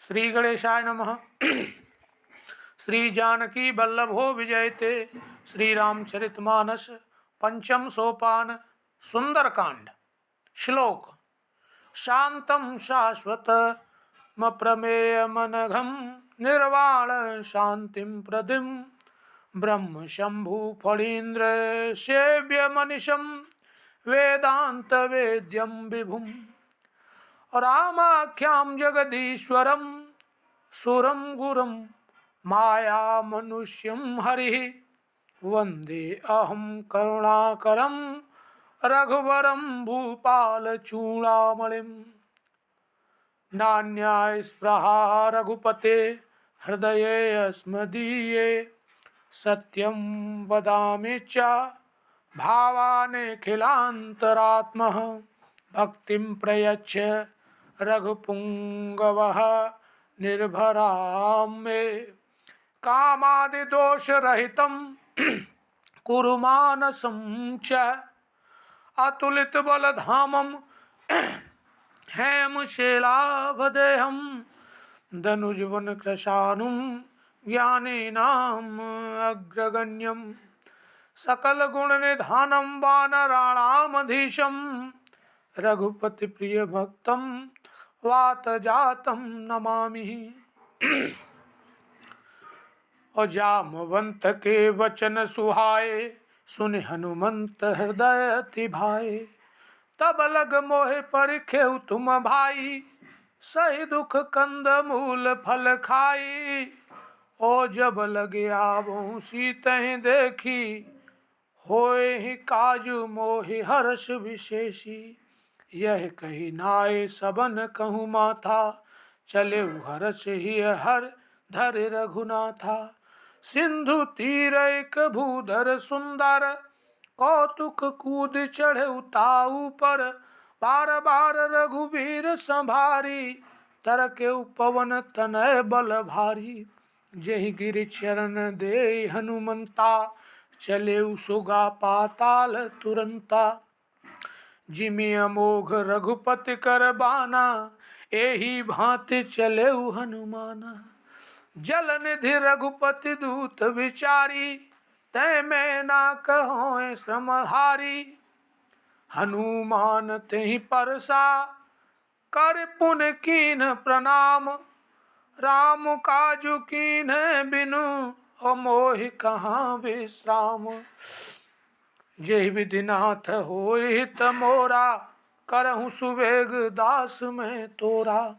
श्री गणेशाय नमः। श्री जानकी वल्लभो विजयते। श्री रामचरितमानस पंचम सोपान सुंदरकांड। श्लोक। शांतं शाश्वतमप्रमेयमनघं निर्वाण शांतिं प्रदिं ब्रह्म शंभु फणीन्द्र सेव्यमनिशं वेदांत वेद्यं विभुम् रामाख्यां जगदीश्वरं सुरं गुरुं माया मनुष्यं हरिः वन्दे अहं करुणाकरं रघुवरं भूपालचूडामणिं। नान्या स्पृहा रघुपते हृदये अस्मदीये सत्यं वदामि च भावानिखिलान्तरात्मः भक्तिं प्रयच्छ रघुपुंगवः निर्भरां मे कामादिदोषरहितं कुरु मानसं च अतुलितबलधामं हेमशैलाभदेहं धनुजवनकृशानुं ज्ञानिनाम् अग्रगण्यं सकलगुणनिधानं वानराणामधीशं रघुपति प्रिय भक्तम वात जातम नमामि। और जामवंत के वचन सुहाए सुन हनुमंत हृदय अति भाए। तब लग मोहे परिखेउ तुम भाई सही दुख कंद मूल फल खाई। ओ जब लगे आवो सीतहि देखी होए ही काजू मोहि हर्ष विशेषी। यह कही नाय सबन कहूँ माथा चले हर्ष ही हर धर रघुनाथा। सिंधु तीर एक भूधर सुंदर कौतुक कूद चढ़े ताऊ पर। बार बार रघुवीर संभारी तर के पवन तनय बल भारी। जहि गिरि चरण दे हनुमंता चले सुगा पाताल तुरंता। जिमि अमोघ रघुपति कर बाना एही भांति चले हनुमाना। जल निधि रघुपति दूत विचारी तै मैं ना कहो श्रमहारी। हनुमान तेहि परसा कर पुन कीन प्रणाम। राम काजु कीन बिनु मोहि कहाँ विश्राम। जय विधिनाथ होय हित मोरा करहु सुवेग दास में तोरा।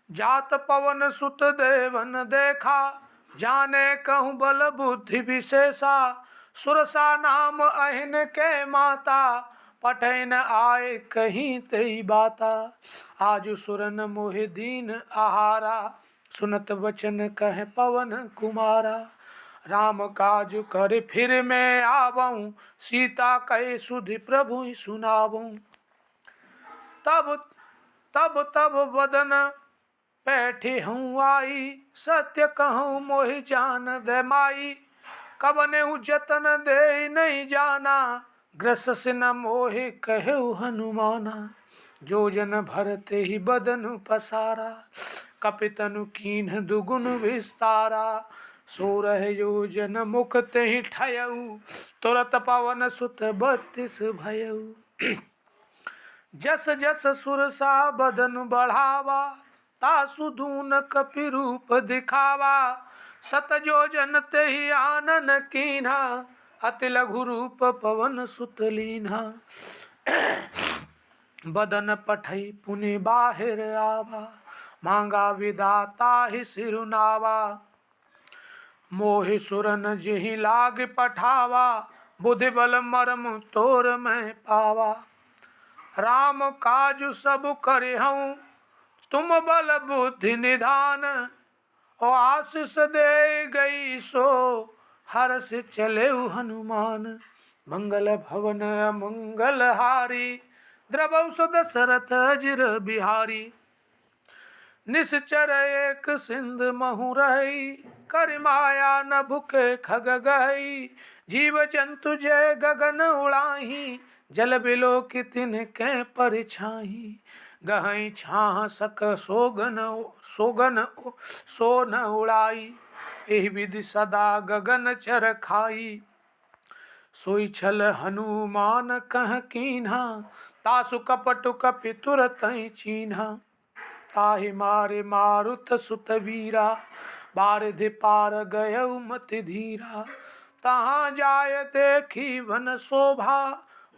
जात पवन सुत देवन देखा जाने कहूँ बल बुद्धि विशेषा। सुरसा नाम अहिन के माता पठैन आए कहीं तई बाता। आज सुरन मोहि दीन आहारा सुनत वचन कह पवन कुमारा। राम काज कर फिर मैं आवऊं सीता कहे सुधि प्रभु सुनावूं। तब वदन बैठे हूँ आई सत्य कहूँ मोहि जान दे माई। कबने जतन दे नहीं जाना ग्रस न मोहि कहे हनुमाना। जो जन भरते ही बदन पसारा कपितनु कीन्ह दुगुन विस्तारा। सोरह योजन मुख तेहि ठयऊ तुरत पवन सुत 32 भयऊ। जस जस सुरसा बदन बढ़ावा तासु दून कपि रूप दिखावा। सत योजन तेहि आनन कीन्हा अति लघु रूप पवन सुत लीन्हा। बदन पठई पुनि बाहिर आवा मांगा विदाता ही सिरुनावा। मोहि सुरन जिहि लाग पठावा बुद्धि बल मर्म तोर मैं पावा। राम काजु सब करिहऊँ तुम बल बुद्धि निधान। ओ आशीष दे गई सो हर्ष चले हनुमान। मंगल भवन मंगल हारी द्रवौ सो दशरथ अजिर बिहारी। निश्चर एक सिंध महु रही कर माया न भुखे खग गई। जीव जंतु जय गगन उड़ाही जल बिलो कि तिनके परिछाई, गहई छाह सक सोगन सो न उड़ाई, एहि विधि सदा गगन चर खाई, सोई छल हनुमान कह कीन्हा, तासु कपटु कपि तुरतहि चीन्हा, ताहि मारे मारुत सुत वीरा, बारिधि पार गयउ मति धीरा, तहाँ जाय देखी वन शोभा,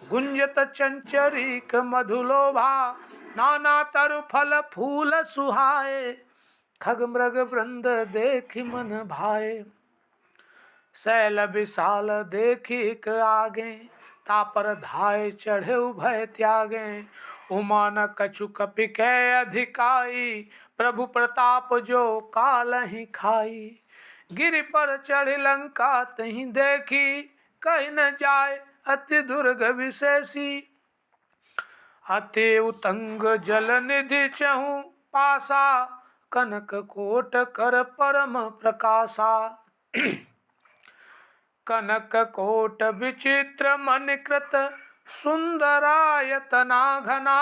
गुंजत चंचरीक मधुलोभा, नाना तरु फल फूल सुहाए, खग मृग वृंद देखि मन भाए, शैल विशाल देखिक आगे, तापर धाय चढ़े भय त्यागे, उमा न कछु कपि कै अधिकाई, प्रभु प्रताप जो कालहि खाई, गिरि पर चढ़ लंका तहि देखी, कहि न जाय अति दुर्ग विशेषी, अति उतंग जल निधि चहु पासा, कनक कोट कर परम प्रकाशा, कनक कोट विचित्र मणिकृत, सुंदरायतना घना,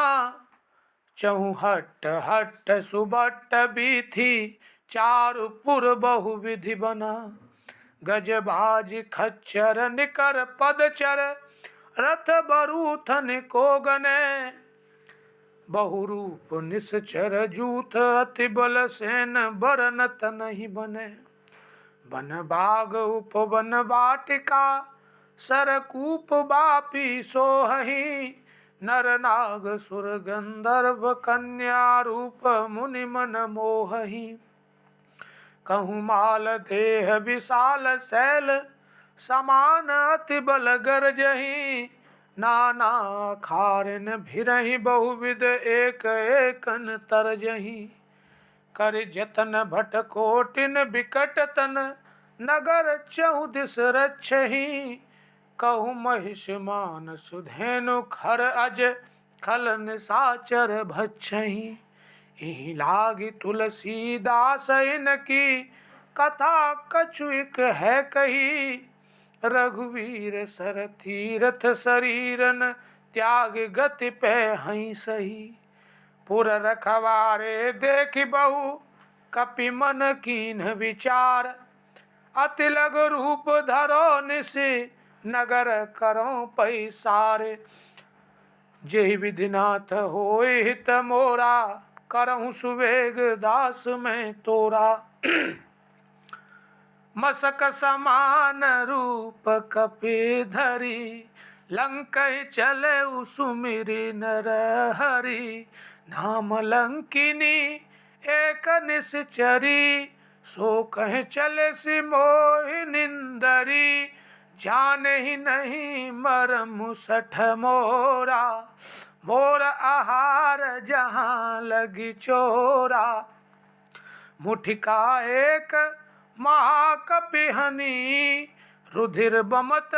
चहु हट्ट हट्ट सुबट्ट बीथी, चारु पुर बहु विधि बना, गजबाज खच्चर निकर पदचर, रथ बरूथन को गने, बहुरूप निश्चर जूथ, अति बल सेन बरनत नहीं बने, बन बाग उपवन वाटिका, सरकूप बापी सोहहि, नर नाग सुर गंधर्व कन्या रूप मुनि मन मोहहि, कहूँ माल देह विशाल शैल, समान अति बल गरजहि, नाना खारिन भिरहि बहुविध एक एकन तरजहि, कर जतन भट कोटिन बिकट तन, नगर चहुदिस रक्षहि, कहु महिष मान सुधेनु खर अज, खल निशाचर भक्षहि, एहि लागी तुलसीदास इनकी, कथा कछुक है कही, रघुवीर सर तीरथ शरीरन, त्याग गति पे हई सही, पुर रखवारे देखि बहु, कपि मन कीन विचार, अति लघु रूप धरो निसि, नगर करो पैसारे, जेहि विधिनाथ होय हित मोरा, करहु सुवेग दास में तोरा, मसक समान रूप कपि धरी, लंकहि चले सुमिरि नर हरि, नाम लंकिनी एक निश्चरी, सो कह चले सि मोहि निंदरी, जाने ही नहीं मरमु सठ मोरा, मोर आहार जहाँ लगी चोरा, मुठिका एक महाकपिहनी, रुधिर बमत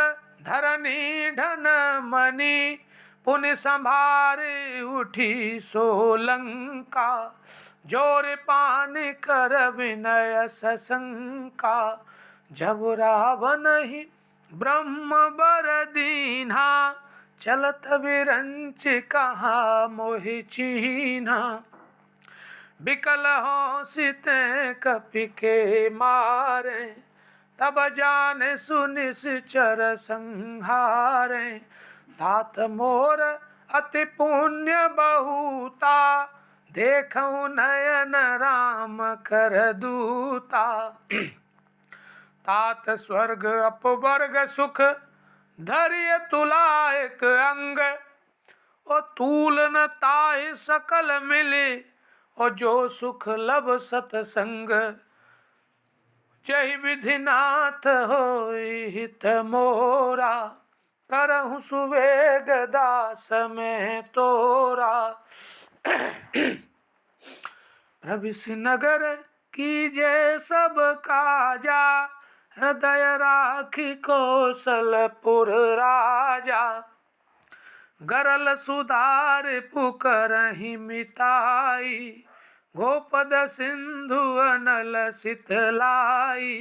धरनी ढन मणि, पुनि संभारे उठी सोलंका, जोर पान कर विनय सशंका, जब रावण ही ब्रह्म बर दीन्हा, चलत विरंच कहा मोहि चीन्हा, बिकल हो सिते कपि के मारे, तब जाने सुनिश्चर संहारे, तात मोर अति पुण्य बहुता, देखऊँ नयन राम कर दूता, तात स्वर्ग अपवर्ग सुख, धैर्य तुला एक अंग, ओ तूल न ताहि सकल मिले, और जो सुख लब सतसंग, जहि विधिनाथ होय हित मोरा, करहु सुवेग दास में तोरा, प्रविश नगर कीजे सब काजा, हृदय राखी कौशलपुर राजा, गरल सुधार पुकरहि मिताई, गोपद सिंधु अनल शीतलाई,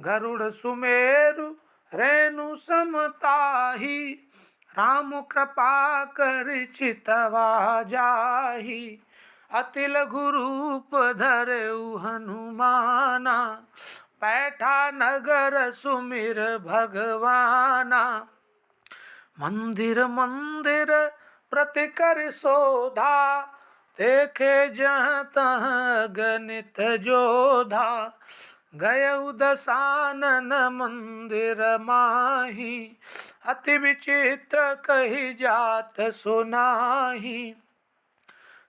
गरुड़ सुमेरु रेणु समताही, राम कृपा कर चितवा जाहि, अति लघु रूप धरऊ हनुमाना, पैठा नगर सुमिर भगवाना। मंदिर मंदिर प्रति कर शोधा, देखे जहाँ तहाँ गणित जोधा। गयउ दसानन मंदिर माही, अति विचित्र कही जात सुनाही।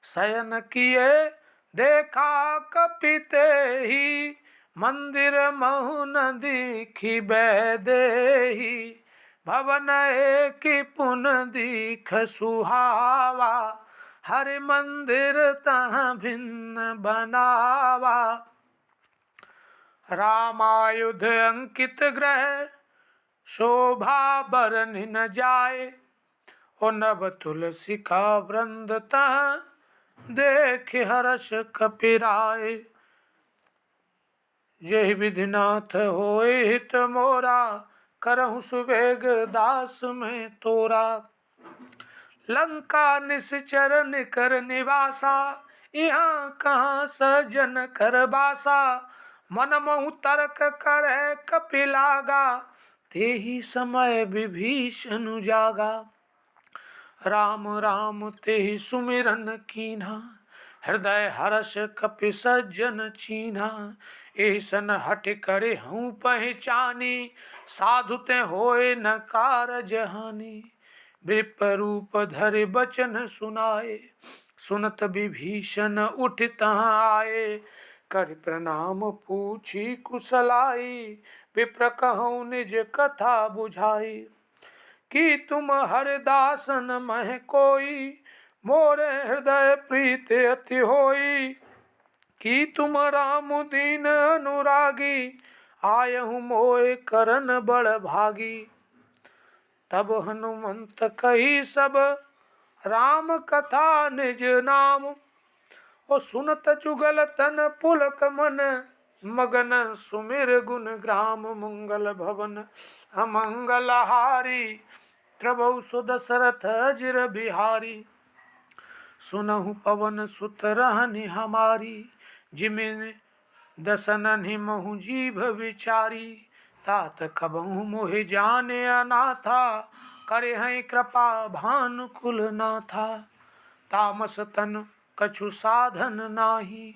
शयन किए देखा कपिते ही, मंदिर महु न दीखी बैदेही। भवन एक पुन दीख सुहावा, हरि मंदिर तहाँ भिन्न बनावा। रामायुध अंकित ग्रह, शोभा बरनि न जाए। ओ नभ तुलसी का वृंद तहाँ, देख हर्ष कपिराए। जय विधिनाथ होए हित मोरा, करहु सुबेग दास में तोरा। लंका निश्चर निकर निवासा, यहाँ कहाँ सजन कर बासा। मन महु तर्क करे कपिलागा, तेहि समय विभीषण जागा। राम राम तेहि सुमिरन कीन्हा, हृदय हर्ष कपि सज्जन चीन्हा। ऐसन हठ करे हूँ पहचानी, साधु ते होए न कारज हानि। विप्ररूप धरि बचन सुनाए, सुनत विभीषण उठ तहाँ आए। कर प्रणाम पूछी कुशलाई, विप्र कहूँ निज कथा बुझाई। कि तुम हरदासन मह कोई, मोरे हृदय प्रीत अति होई। कि तुम राम दीन अनुरागी, आयहु मोय करन बड़ भागी। तब हनुमंत कही सब, राम कथा निज नाम। ओ सुनत जुगल तन पुलक मन, मगन सुमिर गुण ग्राम। मंगल भवन अमंगल हारी, प्रभु सुदशरथ अजिर बिहारी। सुनहु पवन सुत रहनि हमारी, जिमिन दसननि महु जीभ विचारी। तात कबहु मोहि जाने अनाथा, करे हैं कृपा भानुकुल नाथा। तामस तन कछु साधन नाही,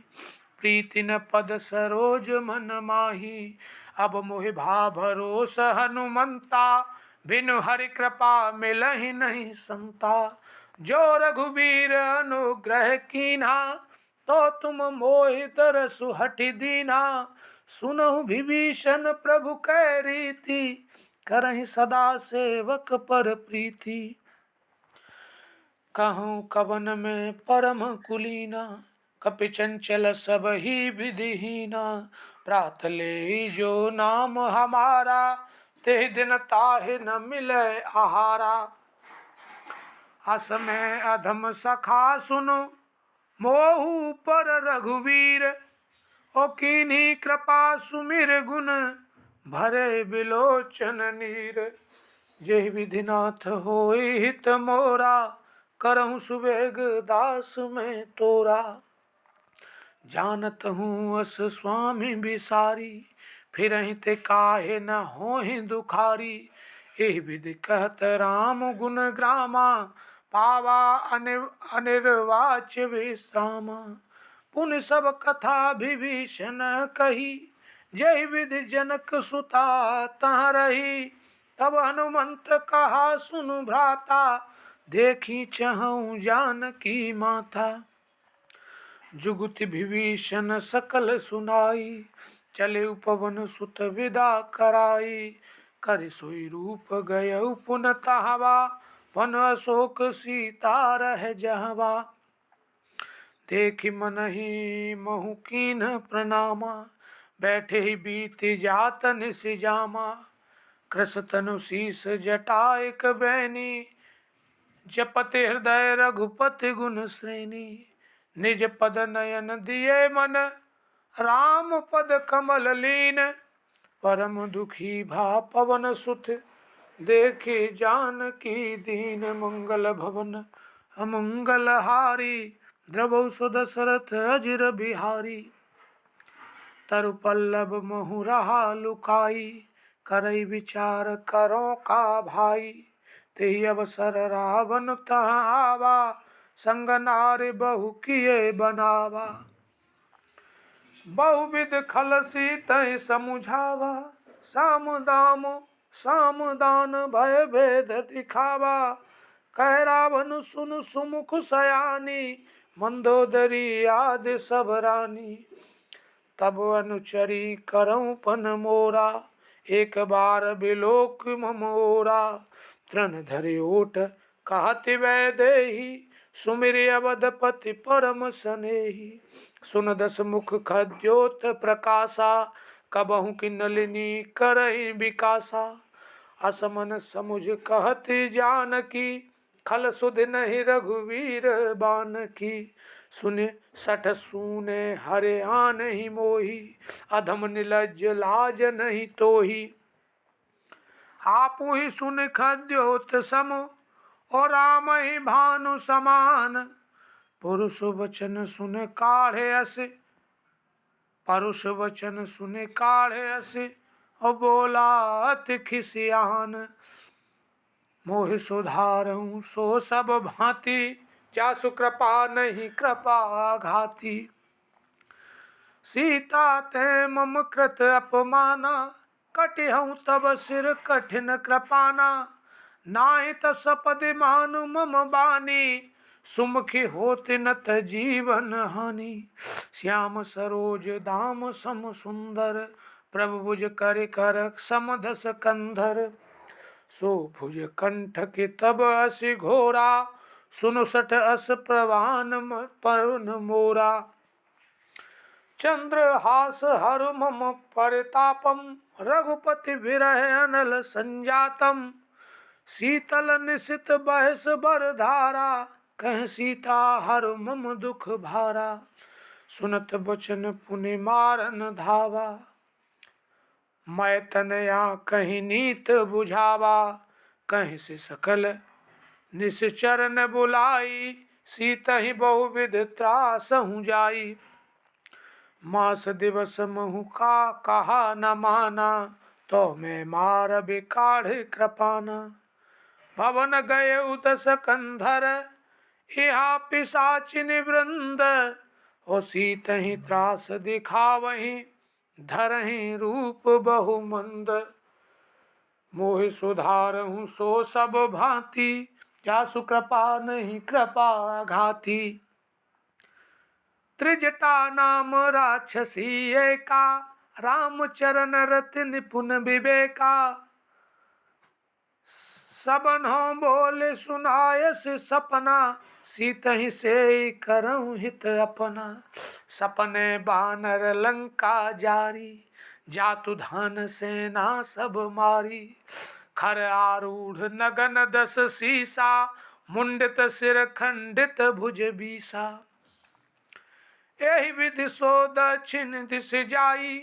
प्रीति न पद सरोज मन माही। अब मोहि भा भरोस हनुमंता, बिनु हरि कृपा मिलहि नहीं संता। जो रघुबीर अनुग्रह कीन्हा, तो तुम मोहि तरसु हठि दीना। सुनहु विभीषण प्रभु कै रीति, करहि सदा सेवक पर प्रीति। कहूँ कवन में परम कुलीना, कपि चंचल सब ही विधिहीना। प्रात ले जो नाम हमारा, ते दिन ताहि न मिले आहारा। अस में अधम सखा सुनो, मोहु पर रघुवीर। ओ कीन्ही कृपा सुमिर गुण, भरे बिलोचन नीर। जय विधिनाथ होई हित मोरा, करहु सुबेग दास में तोरा। जानत हूँ अस स्वामी बिसारी, फिरहि ते काहे न होहि दुखारी। एहि विधि कहत राम गुण ग्रामा, पावा अनिर्वाच्य विश्रामा। पुनि सब कथा विभीषण कही, जय विधि जनक सुता तहाँ रही। तब हनुमंत कहा सुनु भ्राता, देखी चहु जानकी माता। जुगति विभीषण सकल सुनाई, चले पवन सुत विदा कराई। कर सोई रूप गयउ पुन तहवा, वन अशोक सीता रह जहवा। देखि मनहि महु कीन्ह प्रणामा, बैठे ही बीत जात निस जामा। कृष तनु शीस जटा एक बैनी, जपति हृदय रघुपति गुण श्रेणी। निज पद नयन दिए मन, राम पद कमल लीन। परम दुखी भा पवन सुत, देखी जानकी दीन मंगल भवन अमंगल हारी। द्रवौ सुदशरथ अजिर बिहारी। तरु पल्लव महु रहा लुकाई। करई विचार करो का भाई। तेहि अवसर रावण तहाँ आवा। संग नारी बहु किए बनावा। बहुविध खल सीतहि समुझावा। साम दान भय भेद दिखावा। कह रावण सुन सुमुख सयानी। मंदोदरी आदि सब रानी। तब अनुचरी करऊं पन मोरा। एक बार बिलोक ममोरा। तृण धरि ओट कहति वैदेही। सुमिर अवधपति परम सनेही। सुन दस मुख खद्योत प्रकाशा। कबहु की नलिनी करहि विकासा। असमन समुझ कहति जानकी। खल सुधि नहीं रघुवीर बानकी। सुनि सठ सूने हरे आन ही मोही। अधम निलज्ज लाज नहीं तोही। आपु ही सुन खद्योत सम और राम ही भानु समान। पुरुष वचन सुन काढ़े अस। परुष वचन सुन काढ़े अस। और बोला अति खिसियान। मोहि सुधारहूँ सो सब भांति। जासु कृपा नहीं कृपा घाती। सीता ते मम कृत अपमाना। कटिहऊँ तब सिर कठिन कृपाना। नाहि त सपदि मानु मम बानी। सुमुखी होति न त जीवन हानि। श्याम सरोज दाम सम सुंदर। प्रभु भुज कर कर समदस कंधर। सो भुज कंठ के तब असि घोरा। सुनु सठ अस प्रवान पवन मोरा। चंद्रहास हरु मम परितापम। रघुपति विरह अनल संजातम। शीतल निशित बहस बर धारा। कह सीता हरु मम दुख भारा। सुनत बचन पुनि मारन धावा। मैं तनया कहीं नीत बुझावा। कहीं से सकल निश्चर न बुलाई। सीतहि बहुविध त्रासहु जाई। मास दिवस महु का कहा न माना। तो मैं मार बिकाढ़ कृपाना। भवन गए उदस कंधर। इहा पिशाचिनि वृंद। ओ सीतहि त्रास दिखावहीं। धरहि रूप बहु मंद। मोहि सुधारहूँ सो सब भांति। जासु कृपा नहीं कृपा घाती। त्रिजटा नाम राक्षसी एका। राम चरण रति निपुण विवेका। सबन्हों बोले सुनायस सपना। सीतहि से करऊँ हित अपना। सपने बानर लंका जारी। जातु धन सेना सब मारी। खर आरूढ़ नगन दस सीसा। मुंडित सिर खंडित भुज बीसा। एहि विधि सो दक्षिण दिश जाई।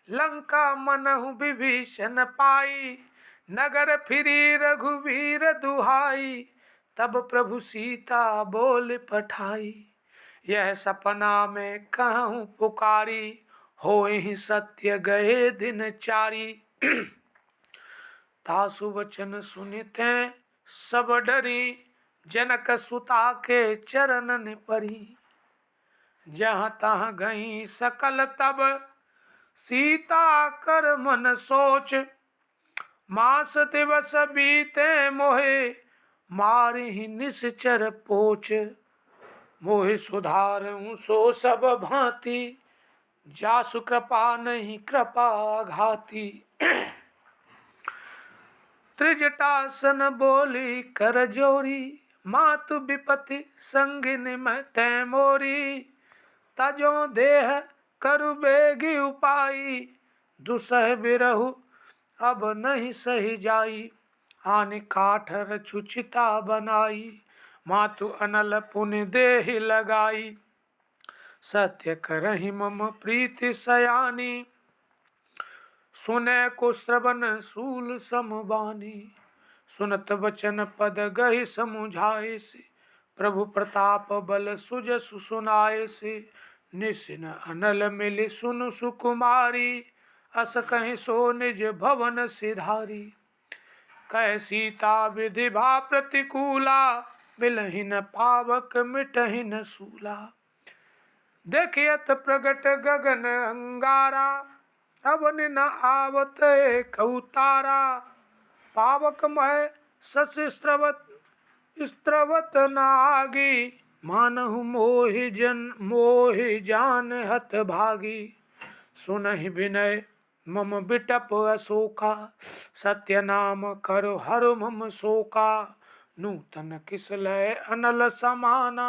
लंका मनहु विभीषण पाई। नगर फिरी रघुवीर दुहाई। तब प्रभु सीता बोल पठाई। यह सपना में कहूँ पुकारी। होहि सत्य गए दिन चारी। तासु वचन सुनिते सब डरी। जनक सुता के चरणन परी। जहाँ तहाँ गई सकल तब। सीता कर मन सोच। मास दिवस बीते मोहे। मारिहि निश्चर पोच। मोहि सुधारहूँ सो सब भांति। जासु कृपा नहीं कृपा घाती। त्रिजटासन बोली कर जोरी। मातु विपति संगिनी मैं तै मोरी। तजो देह करु बेगी उपाई। दुसह बिरहु अब नहीं सही जाई। आनि काठर छुचिता बनाई। मातु अनल पुनि देहि लगाई। सत्य करहि मम प्रीति सयानी। सुने को श्रवण सूल समबानी। सुनत बचन पद गहि समुझाए से, प्रभु प्रताप बल सुजसु सुनाए से, निसिन अनल मिलि सुनु सुकुमारी, अस कहि सो निज भवन सिधारी। कह सीता विधि भा प्रतिकूला, मिलहि न पावक मिटहि न सूला। देखियत प्रगट गगन अंगारा, अवन न आवत कौतारा। पावक मय शशि स्त्रवत नागी, मानहु मोहि जान हत भागी। सुनहि विनय मम बिटप अशोका, सत्य नाम करु हरु मम शोका। नूतन किसलय अनल समाना,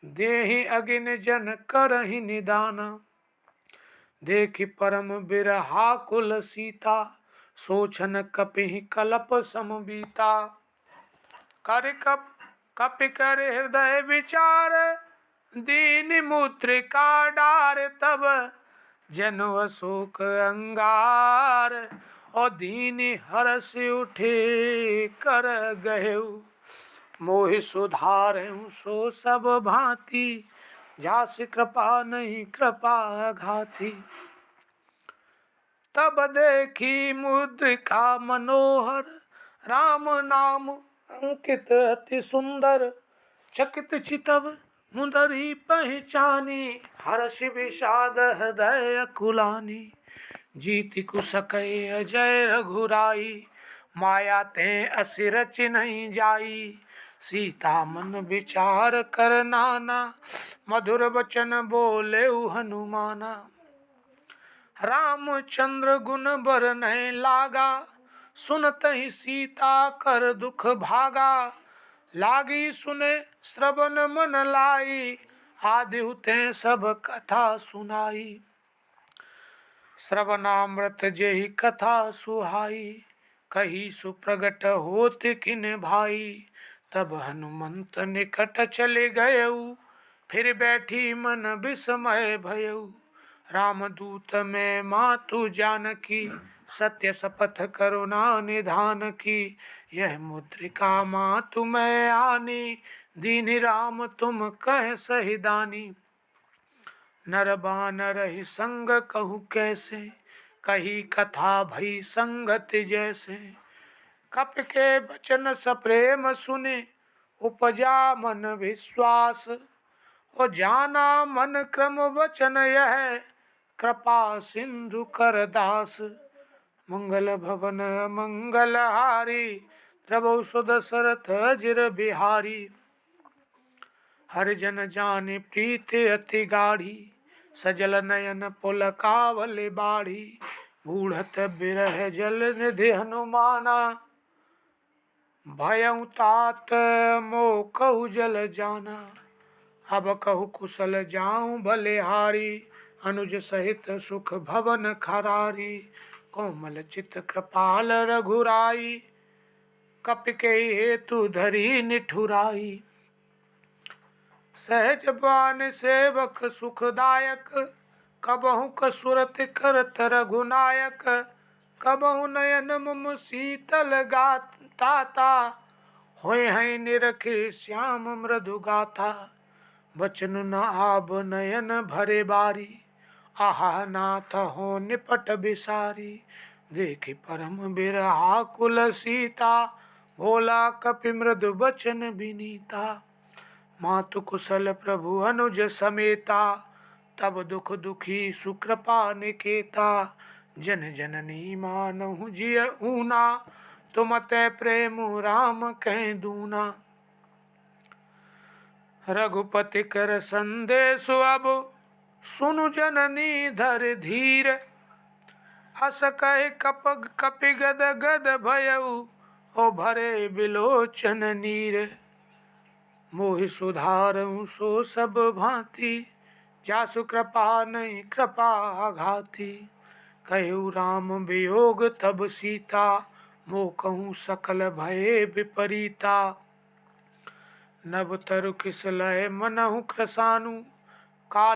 देहि अगिन जन करहि निदाना। देखि परम बिरहा कुल सीता, सोचन कपिहि कलप समबीता। कपि कर हृदय विचार, दीन मुद्रिका डार। तब जनु अशोक अंगार, और दीन हरष उठे कर गहेउ। मोहि सुधारहु सो सब भांति, जास कृपा नहीं कृपा घाती। तब देखी मुद्रिका मनोहर, राम नाम अंकित अति सुंदर। चकित चितव मुदरी पहचानी, हर्ष विषाद हृदय अकुलानी। जीति कुसकय अजय रघुराई, माया ते असि रचि नहीं जाई। सीता मन विचार कर नाना, मधुर वचन बोले हनुमाना। रामचंद्र गुण बरनहि लागा, सुनतहि सीता कर दुख भागा। लागी सुने श्रवण मन लाई, आदिहु ते सब कथा सुनाई। श्रवणामृत जेहि कथा सुहाई, कही सुप्रगट होत किन भाई। तब हनुमंत निकट चले गयऊ, फिर बैठी मन विस्मय भयऊ। रामदूत में मातु जानकी, सत्य शपथ करुणा निधान की। यह मुद्रिका मातु मैं आनी, दीन राम तुम कह सही दानी। नर बानर ही संग कहु कैसे, कही कथा भई संगत जैसे। कपि के वचन सप्रेम सुने, उपजा मन विश्वास। और जाना मन क्रम वचन यह, कृपा सिंधु कर दास। मंगल भवन मंगल हारी, द्रवहु सुदशरथ अजिर बिहारी। हरिजन जानि प्रीति अति गाढ़ी, सजल नयन पुलकावल बाढ़ी। बूढ़त बिरह जल निधि हनुमाना, भयउ तात मोह कहु जल जाना। अब कहु कुशल जाऊं बलिहारी, अनुज सहित सुख भवन खरारी। कोमल चित कृपाल रघुराई, कपि के हेतु धरी निठुराई। सहज बान सेवक सुखदायक, कबहु कसुरत करत रघुनायक। कबहु नयन मम शीतल गाता, होय हैं निरखे श्याम मृदु गाथा। बचनु न आब नयन भरे बारी, आहा नाथ हो निपट बिसारी। देखि परम बिरहा कुल सीता, भोला कपि मृदु बचन विनीता। मातु कुशल प्रभु अनुज समेता, तब दुख दुखी सुकृपा निकेता। जन जननी मानहु जिय ऊना, तुम ते प्रेम राम कह दूना। रघुपति कर संदेश अब, सुनु जननी धर धीर। अस कहि कपि गद गद भयउ, ओ भरे बिलोचन नीर। मोहि सुधारहु सो सब भांति, जासु कृपा नहीं कृपा घाती। कहु राम वियोग तब सीता, मोह कहूँ सकल भये विपरीता। नभ तरु किसलय मनहु क्रसानु,